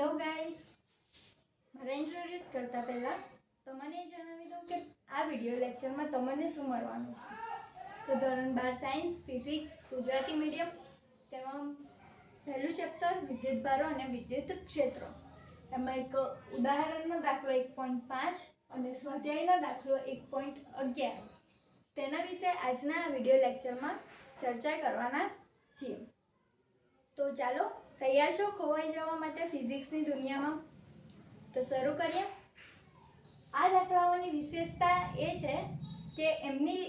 Hello guys, મારે introduce કરતા પહેલાં તમને જણાવી દઉં કે આ વિડીયો લેક્ચરમાં તમને શું મળવાનું છે. તો ધોરણ 12 સાયન્સ, ફિઝિક્સ, ગુજરાતી મીડિયમ, તેમાં પહેલું ચેપ્ટર વિદ્યુતભારો અને વિદ્યુત ક્ષેત્રો, એમાં એક ઉદાહરણનો દાખલો 1.5 અને સ્વાધ્યાયનો દાખલો 1.11, તેના વિશે આજના આ વિડીયો લેક્ચરમાં ચર્ચા કરવાના છીએ. તો ચાલો, તૈયાર છો ખોવાઈ જવા માટે ફિઝિક્સની દુનિયામાં? તો શરૂ કરીએ. આ દાખલાઓની વિશેષતા એ છે કે એમની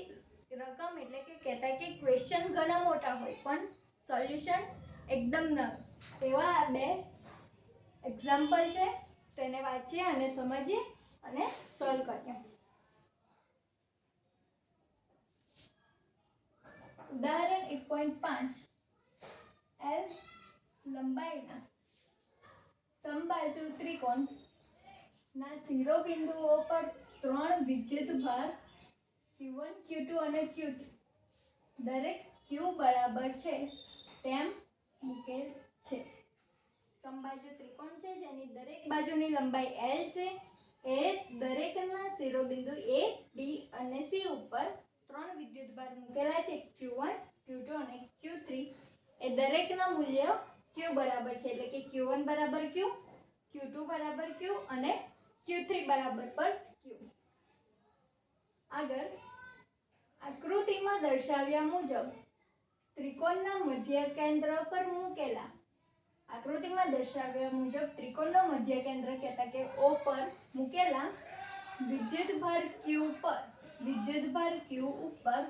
રકમ એટલે કે કહેતા કે ક્વેશ્ચન ઘણા મોટા હોય પણ સોલ્યુશન એકદમ નાનું. એવા આ બે એક્ઝામ્પલ છે, તો એને વાંચીએ અને સમજીએ અને સોલ્વ કરીએ. ઉદાહરણ 1.5. L લંબાઈના સમબાજુ ત્રિકોણના શિરોબિંદુઓ પર 3 વિદ્યુતભાર Q1, Q2 અને Q3 દરેક Q બરાબર છે તેમ મૂકેલ છે. સમબાજુ ત્રિકોણ છે જેની દરેક બાજુની લંબાઈ L છે. એ દરેકના શિરોબિંદુ A, B અને C ઉપર 3 વિદ્યુતભાર મૂકેલા છે, Q1, Q2 અને Q3. એ દરેકના મૂલ્ય Q બરાબર છે, એટલે કે Q1 બરાબર Q, Q2 બરાબર Q અને Q3 બરાબર પર Q. આગળ આકૃતિમાં દર્શાવ્યા મુજબ ત્રિકોણના મધ્ય કેન્દ્ર પર મૂકેલા ત્રિકોણનો મધ્ય કેન્દ્ર કહેતા કે O પર મૂકેલા વિદ્યુતભાર Q ઉપર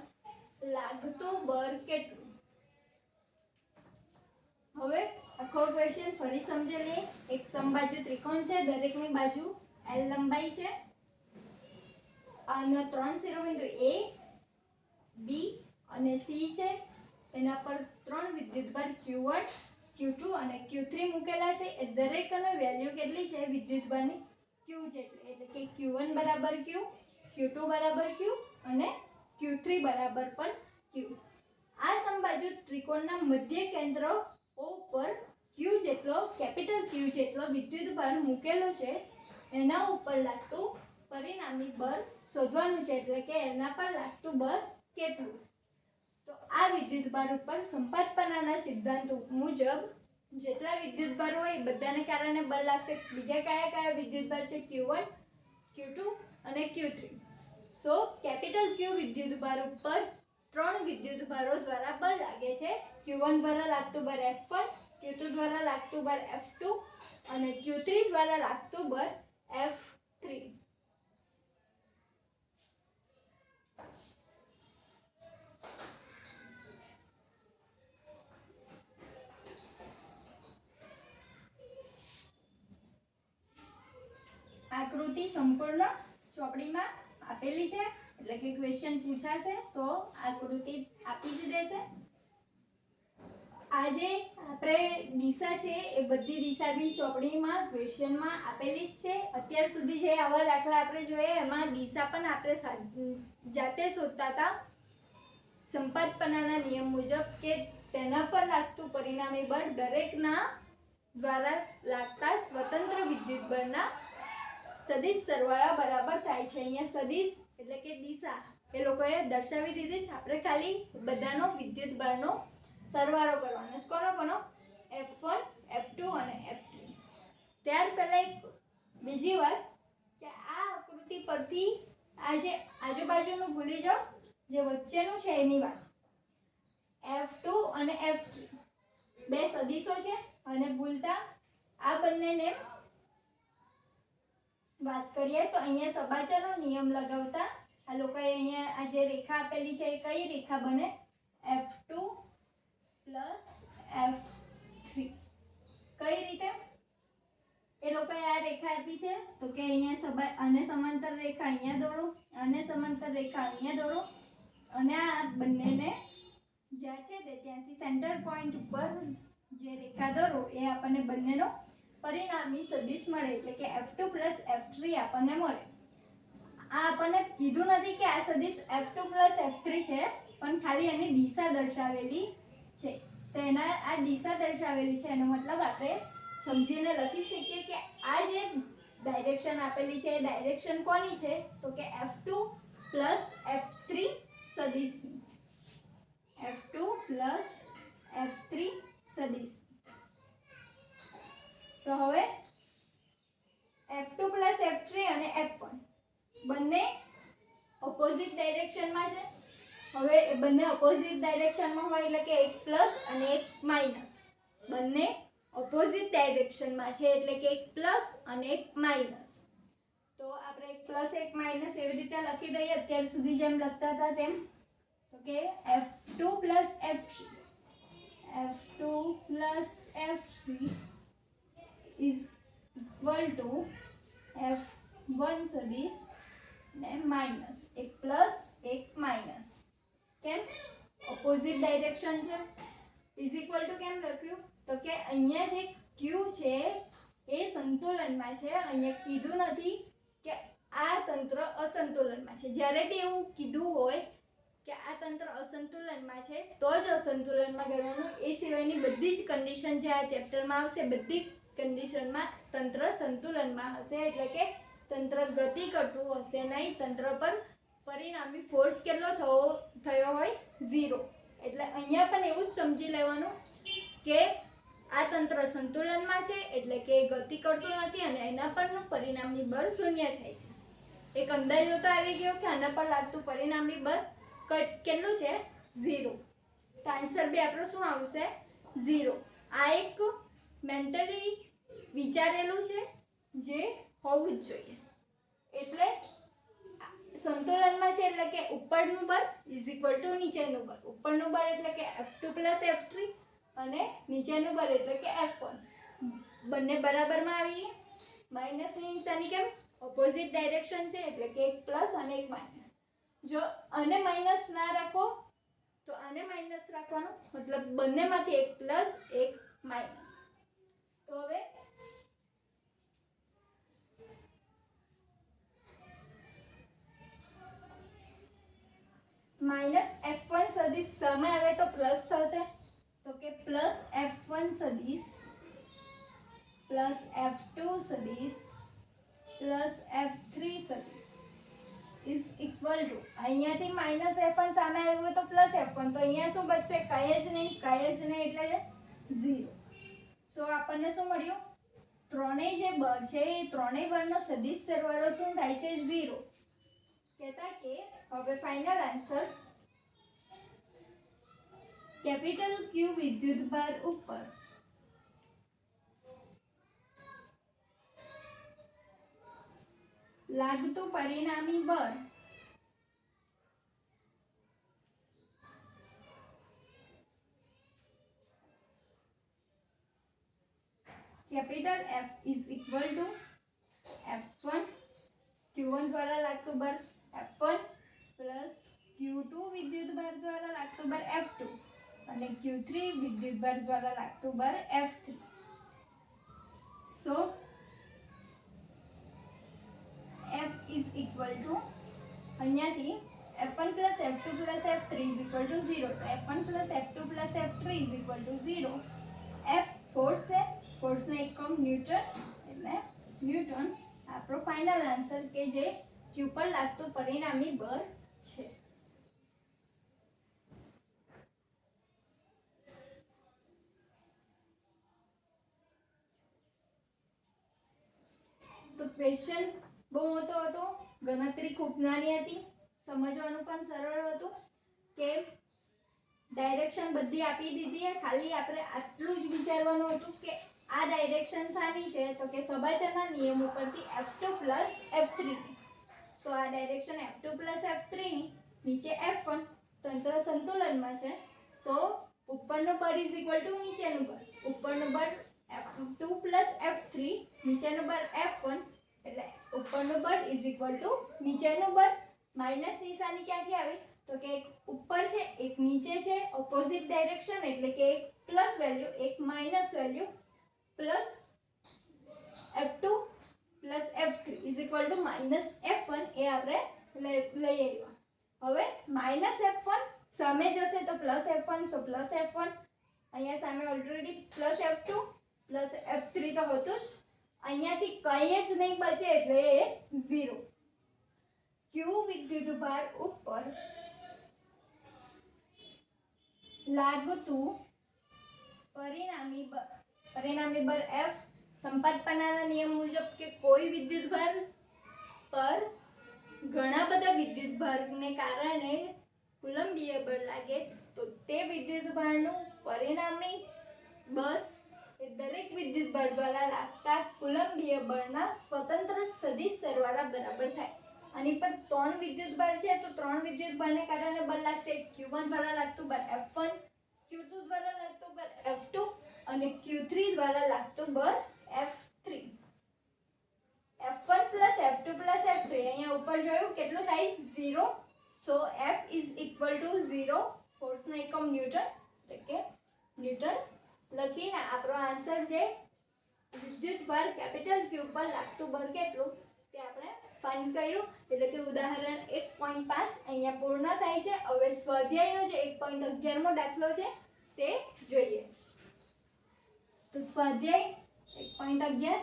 લાગતું બળ કેટલું? હવે આખો ક્વેશ્ચન ફરી સમજી લઈએ. એક સમબાજુ ત્રિકોણ છે, દરેકની બાજુ L લંબાઈ છે, આના 3 શિરોબિંદુ A, B અને C છે. એના પર 3 વિદ્યુતભાર Q1, Q2 અને Q3 મૂકેલા છે. એ દરેકની વેલ્યુ કેટલી છે વિદ્યુતભારની? Q જેટલી, એટલે કે Q1 બરાબર Q, Q2 બરાબર Q અને Q3 બરાબર પણ Q. આ સમબાજુ ત્રિકોણના મધ્ય કેન્દ્ર O પર કેપિટલ Q જેટલો વિદ્યુતભાર મૂકેલો છે. એના ઉપર લાગતું પરિણામી બળ શોધવાનું છે, એટલે કે એના પર લાગતું બળ કેટલું? તો આ વિદ્યુતભાર ઉપર સંપાતપણાના સિદ્ધાંત મુજબ જેટલા વિદ્યુતભાર હોય એ બધાને કારણે બળ લાગશે. બીજા કયા વિદ્યુતભાર છે? Q1, Q2 અને Q3. સો કેપિટલ Q વિદ્યુતભાર ઉપર 3 વિદ્યુતભારો દ્વારા બળ લાગે છે. Q1 દ્વારા લાગતું બળ F1, Q2 દ્વારા લાગતું બળ F2 અને Q3 દ્વારા લાગતું બળ F3. આકૃતિ સંપૂર્ણ ચોપડીમાં આપેલી છે, એટલે કે ક્વેશ્ચન પૂછાશે તો આકૃતિ આપી જ દેશે. આજે આપણે દિશા છે એ બધી દિશા બી ચોપડીમાં ક્વેશ્ચનમાં આપેલી જ છે. અત્યાર સુધી જે આવા દાખલા આપણે જોઈએ એમાં દિશા પણ આપણે જાતે શોધતા હતા સંપાતપણાના નિયમ મુજબ, કે તેના પર લાગતું પરિણામી બળ દરેકના દ્વારા લાગતા સ્વતંત્ર વિદ્યુતબળના સદિશ સરવાળા બરાબર થાય છે. અહીંયા સદિશ એટલે કે દિશા એ લોકોએ દર્શાવી દીધી છે. આપણે ખાલી બધાનો વિદ્યુતભારનો સરવાળો કરવાનો છે. કોનો? F1, F2 અને F3. ત્યાર પહેલા એક બીજી વાત કે આ આકૃતિ પરથી આ જે આજુબાજુનું ભૂલી જાઓ, જે વચ્ચેનું છે એની વાત. F2 અને F3 બે સદિશો છે અને ભૂલતા આ બંનેને વાત કરીએ તો અહીંયા સબાચારનો નિયમ લગાવતા આ લોકોએ અહીંયા આ જે રેખા આપેલી છે એ કઈ રેખા બને? F2 plus F3. કઈ રીતે? એ લોકોએ આ રેખા આપી છે તો કે અહીંયા આને સમાંતર રેખા અહીંયા દોરો, આને સમાંતર રેખા અહીંયા દોરો અને આ બંનેને જ્યાં છે ત્યાંથી સેન્ટર પોઈન્ટ ઉપર જે રેખા દોરો એ આપણને બંનેનો પરિણામી સદિશ મળે, એટલે કે F2 પ્લસ F3 આપણને મળે. આ આપણને કીધું નથી કે આ સદિશ F2 પ્લસ F3 છે, પણ ખાલી એની દિશા દર્શાવેલી છે. તો એના આ દિશા દર્શાવેલી છે એનો મતલબ આપણે સમજીને લખી શકીએ કે આ જે ડાયરેક્શન આપેલી છે એ ડાયરેક્શન કોની છે તો કે F2 plus F3 સદિશની. F2 plus F3 સદિશ. તો હવે F2 પ્લસ F3 અને F1 બંને ઓપોઝિટ ડાયરેક્શનમાં છે. હવે એ બંને ઓપોઝિટ ડાયરેક્શનમાં હોય એટલે કે એક પ્લસ અને એક માઇનસ. બંને ઓપોઝિટ ડાયરેક્શનમાં છે એટલે કે એક પ્લસ અને એક માઇનસ. તો આપણે એક પ્લસ એક માઇનસ એવી રીતે લખી દઈએ અત્યાર સુધી જેમ લખતા હતા તેમ. તો કે F2 plus F3 F2 plus F3 is equal to F1 સદિશ ને માઇનસ એક પ્લસ એક માઇનસ. કેમ? ઓપોઝિટ ડાયરેક્શન છે. ઇઝ ઇક્વલ ટુ કેમ લખ્યું તો કે અહીંયા જે Q છે એ સંતુલનમાં છે. અહીંયા કીધું નથી કે આ તંત્ર અસંતુલનમાં છે. જ્યારે બી એવું કીધું હોય કે આ તંત્ર અસંતુલનમાં છે તો જ અસંતુલનમાં ગણવાનું. એ સિવાયની બધી જ કન્ડિશન જે આ ચેપ્ટરમાં આવશે બધી કન્ડિશનમાં તંત્ર સંતુલનમાં હશે. એટલે કે તંત્ર ગતિ કરતું હશે નહીં. તંત્ર પર પરિણામી ફોર્સ કેટલો થયો હોય 0. એટલે અહીંયા પણ એવું જ સમજી લેવાનું કે આ તંત્ર સંતુલનમાં છે એટલે કે ગતિ કરતું નથી અને એના પરનું પરિણામી બળ 0 થાય છે. એક અંદાજો તો આવી ગયો કે આના પર લાગતું પરિણામી બળ કેટલું છે 0. તો આન્સર બી આપણો શું આવશે 0. આ એક મેન્ટલી વિચારેલું છે જે હોવું જ જોઈએ. એટલે સંતુલનમાં છે એટલે કે ઉપરનું બળ ઇઝ ઇક્વલ ટુ નીચેનું બળ. ઉપરનું બળ એટલે કે F2 પ્લસ F3 અને નીચેનું બળ એટલે કે F1. બંને બરાબરમાં આવી ગયા. માઇનસની નિશાની કેમ? ઓપોઝિટ ડાયરેક્શન છે એટલે કે એક પ્લસ અને એક માઇનસ. જો આને માઇનસ ના રાખો તો આને માઇનસ રાખવાનું. મતલબ બંનેમાંથી એક પ્લસ એક માઇનસ. તો હવે માઇનસ F1 સદિશ સામે આવે તો પ્લસ થશે. તો કે પ્લસ F1 સદિશ પ્લસ F2 સદિશ પ્લસ F3 સદિશ ઇઝ ઇક્વલ ટુ અહીંયાથી માઇનસ F1 સામે આવ્યું હોય તો પ્લસ F1. તો અહીંયા શું બચશે? કાંઈ જ નહીં એટલે 0. સો આપણને શું મળ્યું? ત્રણેય જે બળ છે એ ત્રણેય બળનો સદિશ સરવાળો શું થાય છે 0. કહેતા કે હવે ફાઇનલ આન્સર કેપિટલ Q વિદ્યુતભાર ઉપર લાગતું પરિણામી બળ capital F is equal two F1 Q1 દ્વારા લાગતું બળ F1 પ્લસ Q2 વિદ્યુતભાર દ્વારા લાગતું બળ F2 અને Q3 વિદ્યુતભાર દ્વારા લાગતું બળ F3. So F is equal to અહીંયાથી F1 plus F2 plus F3 is equal to 0. તો F1 plus F2 plus F3 is equal to 0. F force છે. ફોર્સનો એકમ ન્યૂટન એટલે ન્યૂટન આપણો ફાઇનલ આન્સર કે જે Q પર લાગતું પરિણામી બળ છે. તો ક્વેશ્ચન બહુ મોટો હતો. ગણતરી ખૂબ નાની હતી. સમજવાનું પણ સરળ હતું કે ડાયરેક્શન બધી આપી દીધી. ખાલી આપણે આટલું જ વિચારવાનું હતું કે આ ડાયરેક્શન શાની છે તો કે સબાચરના નિયમ ઉપરથી F2 પ્લસ F3. સો આ ડાયરેક્શન F2 પ્લસ F3 ની નીચે F1 તંત્ર સંતુલનમાં છે. તો ઉપરનું બળ ઇઝ ઇક્વલ ટુ નીચેનું બળ. ઉપરનું બળ F2 પ્લસ F3 નીચેનું બળ F1 એટલે ઉપરનું બળ ઇઝ ઇક્વલ ટુ નીચેનું બળ. માઇનસ નિશાની ક્યાંથી આવી તો કે એક ઉપર છે એક નીચે છે. ઓપોઝિટ ડાયરેક્શન એટલે કે એક પ્લસ વેલ્યુ એક minus value plus F2 plus F3 is equal two minus F1 એ આપણે લઈ આવ્યા. હવે માઇનસ F1 સામે જશે તો પ્લસ F1. સો પ્લસ F1 અહીંયા સામે already plus F2 plus F3 તો હતું જ, અહીંયાથી કંઈ જ નહીં બચે એટલે એ 0. Q વિદ્યુતભાર ઉપર લાગતું પરિણામી બળ F સંપાદપનાના નિયમ મુજબ કે કોઈ વિદ્યુતભાર પર ઘણા બધા વિદ્યુતભારને કારણે કુલંબીય બળ લાગે તો તે વિદ્યુતભારનું પરિણામી બળ એ દરેક વિદ્યુતભાર દ્વારા લાગતા કુલંબીય બળના સ્વતંત્ર સદિશ સરવાળા બરાબર થાય. આની પર 3 વિદ્યુતભાર છે તો 3 વિદ્યુતભારને કારણે બળ લાગશે. Q1 દ્વારા લાગતું બળ F1, Q2 દ્વારા લાગતું બળ F2 અને Q3 દ્વારા લાગતું બળ F3. F1 plus F2 plus F3 અહીંયા ઉપર જોયું કેટલું થાય 0. સો F is equal to 0. ફોર્સનો એકમ ન્યૂટન એટલે કે ન્યૂટન લખીને આપણો આન્સર છે વિદ્યુતભાર કેપિટલ Q પર લાગતું બળ કેટલું તે આપણે ફાઇન્ડ કર્યું. એટલે કે ઉદાહરણ 1.5 અહીંયા પૂર્ણ થાય છે. હવે સ્વાધ્યાયનો જે 1.11મો દાખલો છે તે જોઈએ. તો સ્વાધ્યાય 1.11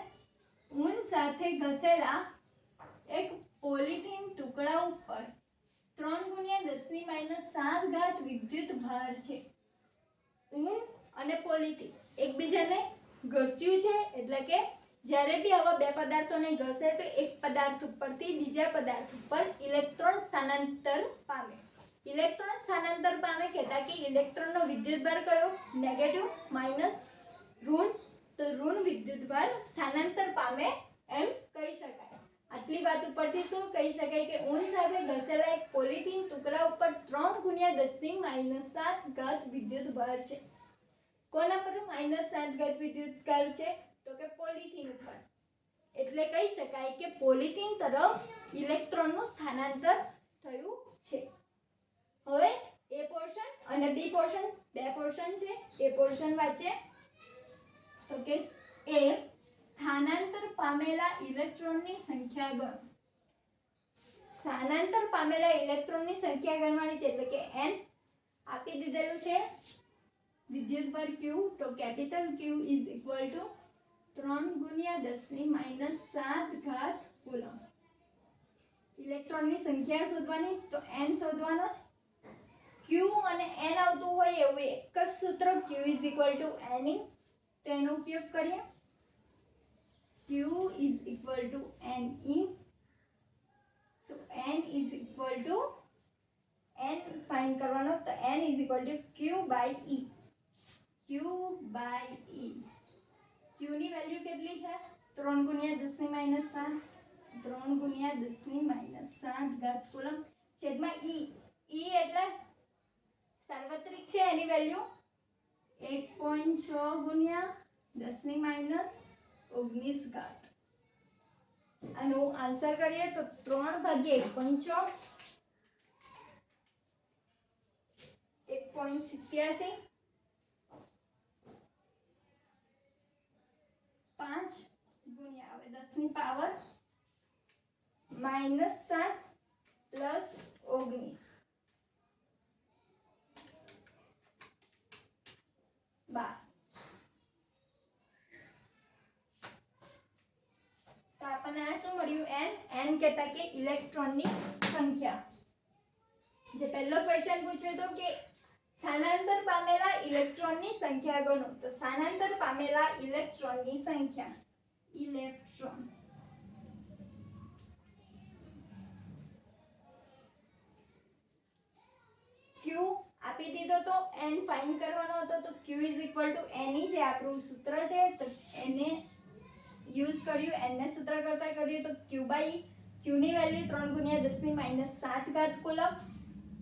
ઊન સાથે ઘસેલા એક પોલિથીન ટુકડા ઉપર 3 × 10⁻⁷ વિદ્યુત ભાર છે. ઊન અને પોલિથીન એકબીજાને ઘસ્યું છે એટલે કે જ્યારે બી આવા બે પદાર્થોને ઘસે તો એક પદાર્થ ઉપરથી બીજા પદાર્થ ઉપર ઇલેક્ટ્રોન સ્થાનાંતર પામે. ઇલેક્ટ્રોન સ્થાનાંતર પામે કહેતા કે ઇલેક્ટ્રોનનો વિદ્યુતભાર કયો નેગેટિવ માઇનસ ઋણ તો ઋણ વિદ્યુતભાર સ્થાનાંતર પામે એમ કહી શકાય. આટલી વાત ઉપરથી શું કહી શકાય કે ઊન સાથે ઘસેલા એક પોલિથીન ટુકડા ઉપર 3 × 10⁻⁷ વિદ્યુતભાર છે. કોના પર -7 વિદ્યુતભાર છે તો કે પોલિથીન ઉપર. એટલે કહી શકાય કે પોલિથીન તરફ ઇલેક્ટ્રોનનું સ્થાનાંતર થયું છે. હવે એ પોર્શન અને બી પોર્શન બે પોર્શન છે. એ પોર્શન વાંચે તો કે એ સ્થાનાંતર પામેલા ઇલેક્ટ્રોનની સંખ્યા ગણ. સ્થાનાંતર પામેલા ઇલેક્ટ્રોનની સંખ્યા ગણવાની છે એટલે કે n આપી દીધેલું છે વિદ્યુતભાર Q તો capital Q is equal two 3 × 10⁻⁷ coulomb. ઇલેક્ટ્રોનની સંખ્યા શોધવાની તો n શોધવાનો છે. Q અને n આવતું હોય એવું એક જ સૂત્ર Q is equal to n તો એનો ઉપયોગ કરીએ. Q is equal to n તો n is equal to n find કરવાનો તો n is equal to Q by E. Q by E. Q ની વેલ્યુ કેટલી છે 3 × 10⁻⁷ 3 × 10⁻⁷ કુલમ છેદમાં E. E એટલે સાર્વત્રિક છે એની વેલ્યુ 1.6 × 10⁻⁹ આનો આન્સર કરીએ તો 3/1.6 1.87 5 ગુણ્યા આવે 10 ની પાવર -7 પ્લસ 19 12. તો આપણને આ શું મળ્યું n કહેતા કે ઇલેક્ટ્રોનની સંખ્યા. જે પહેલો ક્વેશ્ચન પૂછ્યો હતો કે સ્થાનાંતર પામેલા ઇલેક્ટ્રોનની સંખ્યા ગણો તો સ્થાનાંતર પામેલા ઇલેક્ટ્રોનની સંખ્યા ઇલેક્ટ્રોન Q આપી દીધો તો n ફાઇન્ડ કરવાનો હતો તો Q is equal to n જે આપણું સૂત્ર છે તો એને યુઝ કર્યું. n ને સૂત્ર કરતા કર્યું તો Q બાય Q ની વેલ્યુ 3 × 10⁻⁷ કુલમ.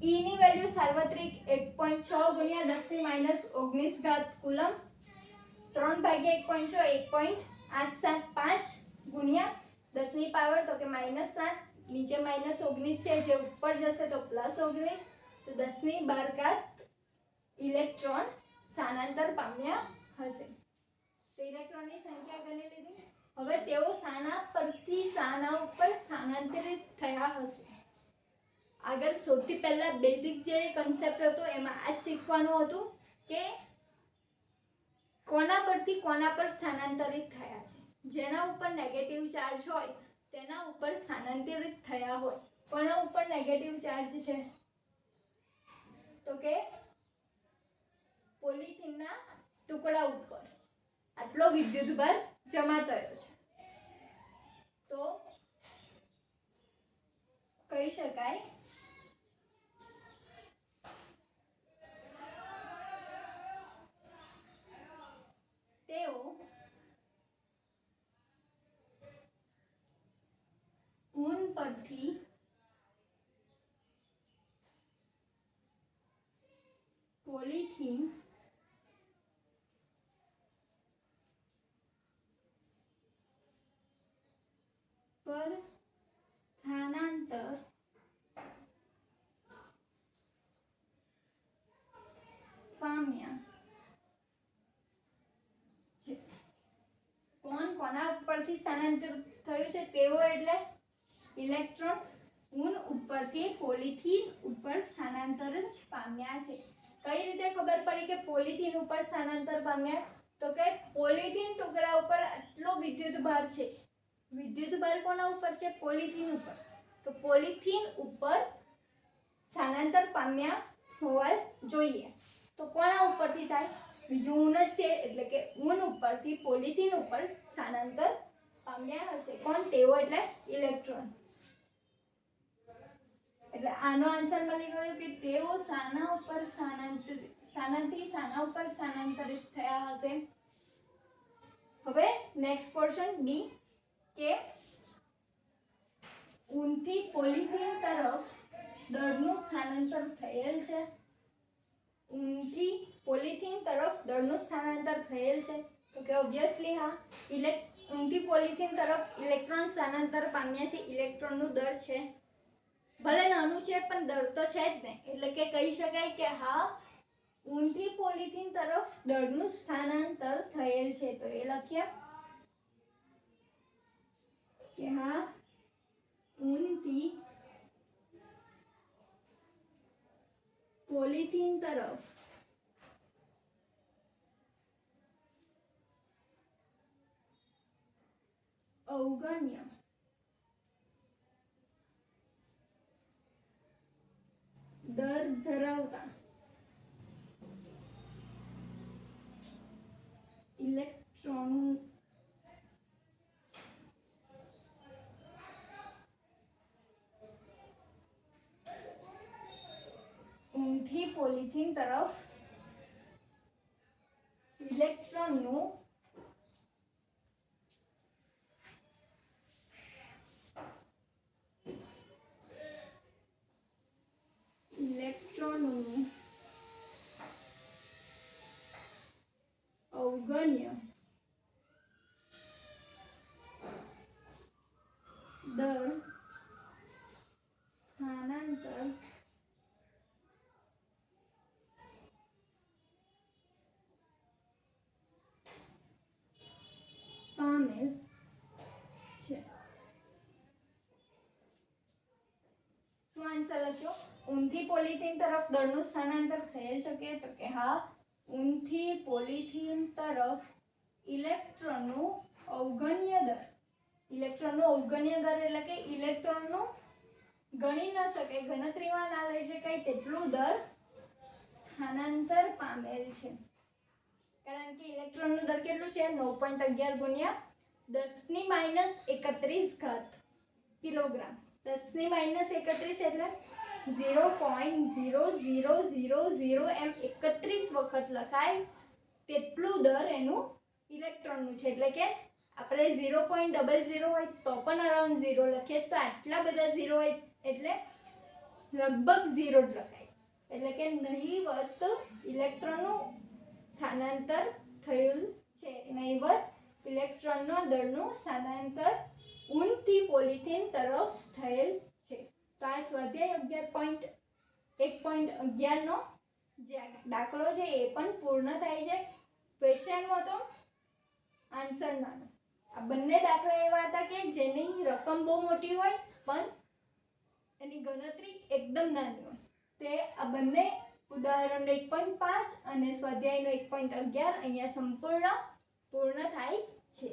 E ની વેલ્યુ સાર્વત્રિક 1.6 × 10⁻⁹ કુલમ. 3/1.6 1.875 ગુણ્યા 10 ની પાવર તો કે -7 નીચે -19 છે જે ઉપર જશે તો +19 તો 10 ની 12 ઇલેક્ટ્રોન સ્થાનાંતર પામ્યા હશે. તો ઇલેક્ટ્રોનની સંખ્યા ગણી લીધી. હવે તેઓ શાના પરથી શાના ઉપર સ્થાનાંતરિત થયા હશે. આગળ સૌથી પહેલા બેઝિક જે કન્સેપ્ટ હતો એમાં આ શીખવાનું હતું કે કોના પરથી કોના પર સ્થાનાંતરિત થયા છે? જેના ઉપર નેગેટિવ ચાર્જ હોય તેના ઉપર સ્થાનાંતરિત થયા હોય. કોના ઉપર નેગેટિવ ચાર્જ છે? તો કે પોલિથીનના ટુકડા ઉપર આટલો વિદ્યુતભાર જમા થયો છે. તો કહી શકાય તેઓ ઊન પરથી પોલિથીન પર સ્થાનાંતર પામ્યા છે. કોણ કોના ઉપરથી સ્થાનાંતર થયું છે? તેઓ એટલે ઇલેક્ટ્રોન ઊન ઉપરથી પોલિથીન ઉપર સ્થાનાંતર પામ્યા છે. કઈ રીતે ખબર પડી કે પોલિથીન ઉપર સ્થાનાંતર પામ્યા? તો કે પોલિથીન ટુકડા ઉપર આટલો વિદ્યુતભાર છે. વિદ્યુતભાર કોના ઉપર છે? પોલિથીન ઉપર. તો પોલિથીન ઉપર સ્થાનાંતર પામ્યા હોવા જોઈએ. તો કોના ઉપરથી થાય? બીજું ઊન જ છે એટલે કે ઊન ઉપરથી પોલિથીન ઉપર સ્થાનાંતર પામ્યા હશે. કોણ? તેઓ એટલે ઇલેક્ટ્રોન. એટલે આનો આન્સર મળી ગયો કે તેઓ શાના ઉપર શાનાથી શાના ઉપર સ્થાનાંતરિત થયા હશે. હવે નેક્સ્ટ પોર્શન બી કે ઊનથી પોલિથીન તરફ દળનું સ્થાનાંતર થયેલ છે. ઊનથી પોલિથીન તરફ દળનું સ્થાનાંતર થયેલ છે. તો કે ઓબ્વિયસલી હા, ઊનથી પોલિથીન તરફ ઇલેક્ટ્રોન સ્થાનાંતર પામ્યા છે. ઇલેક્ટ્રોનનું દળ છે, ભલે નાનું છે પણ દળ તો છે જ ને. એટલે કે કહી શકાય કે હા, ઊનથી પોલિથીન તરફ દળનું સ્થાનાંતર થયેલ છે. તો એ લખીએ કે હા, ઊનથી પોલિથીન તરફ અવગણ્ય દર ધરાવતા ઇલેક્ટ્રોન ઊનથી પોલિથીન તરફ ઇલેક્ટ્રોનનું અવગણ્ય દર સ્થાનાંતર પામેલ છે. શું આન્સર લખ્યો? ઊનથી પોલિથીન તરફ દળનું સ્થાનાંતર થયેલ છે તો કે હા, ઊનથી પોલિથીન તરફ ઇલેક્ટ્રોનનું અવગણ્ય દર. ઇલેક્ટ્રોનનું અવગણ્ય દર એટલે કે ઇલેક્ટ્રોનનું ગણી ન શકાય, ગણતરીમાં ના લઈ શકાય તેટલું દર સ્થાનાંતર પામેલ છે. કારણ કે ઇલેક્ટ્રોનનું દર કેટલું છે? 9.11 ગુણ્યા 10⁻31 કિલોગ્રામ. 10⁻31 એટલે 0.0000 એમ 31 વખત લખાય તેટલું દર એનું ઇલેક્ટ્રોનનું છે. એટલે કે આપણે 0.00 હોય તો પણ અરાઉન્ડ 0 લખીએ, તો આટલા બધા 0 હોય એટલે લગભગ 0 જ લખાય. એટલે કે નહીવત ઇલેક્ટ્રોનનું સ્થાનાંતર થયેલ છે. નહીવત ઇલેક્ટ્રોનના દળનું સ્થાનાંતર ઊનથી પોલિથીન તરફ થયેલ છે. તો આ સ્વાધ્યાય 11.1.11 નો જે દાખલો છે એ પણ પૂર્ણ થાય છે. ક્વેશ્ચનમાં તો આન્સર નાનો. આ બંને દાખલા એવા હતા કે જેની રકમ બહુ મોટી હોય પણ એની ગણતરી એકદમ નાની હોય. તે આ બંને ઉદાહરણનો 1.5 અને સ્વાધ્યાયનો 1.11 અહીંયા સંપૂર્ણ પૂર્ણ થાય છે.